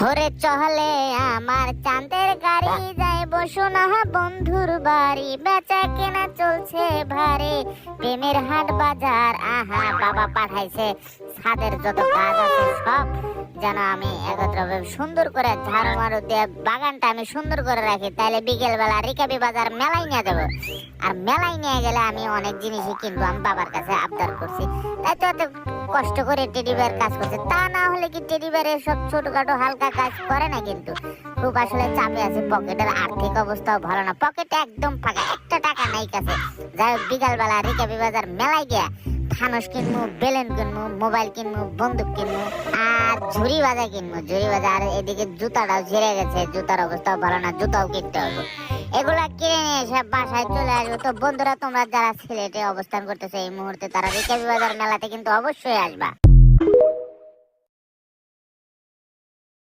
ওরে চলে আমার চাঁদের গাড়ি, যাইব সোনা বন্ধুর বাড়ি, বেচা কেনা চলছে ভারে, প্রেমের হাট বাজার। আহা বাবা পাঠাইছে ছাদের যত কাজ আছে সব যেন আমি একত্রভাবে সুন্দর করে ঝাড়ু মারু দিয়ে বাগানটা আমি সুন্দর করে রাখি, তাহলে বিকেল বেলা রিকাবি বাজার মেলায় নিয়ে যাবো। আর মেলায় নিয়ে গেলে আমি অনেক জিনিসই কিনবো, আমি বাবার কাছে আবদার করছি, তাই তো এত কষ্ট করে টেডি বেয়ার কাজ করছে। তা না হলে কি টেডি বেয়ার সব ছোটখাটো হালকা কাজ করে না, কিন্তু খুব আসলে চাপে আছে, পকেটের আর্থিক অবস্থাও ভালো না, পকেটে একদম ফাঁকা, একটা টাকা নাই কাছে। যাই হোক বিকাল বেলা রিকাবি বাজার মেলায় গিয়া থানস কিনবো, বেলেন কিনবো, মোবাইল কিনবো, বন্দুক কিনবো, আর ঝুড়ি বাজা কিনবো, ঝুড়ি বাজা। আর এদিকে জুতাটাও ঝেড়ে গেছে, জুতার অবস্থাও ভালো না, জুতাও কিনতে হবে। এগুলা কিনে নিয়ে এসে বাসায় চলে আসবো। তো বন্ধুরা, তোমরা যারা সিলেটে অবস্থান করতেছে এই মুহূর্তে, তারা রিকাবি বাজার মেলাতে কিন্তু অবশ্যই আসবা।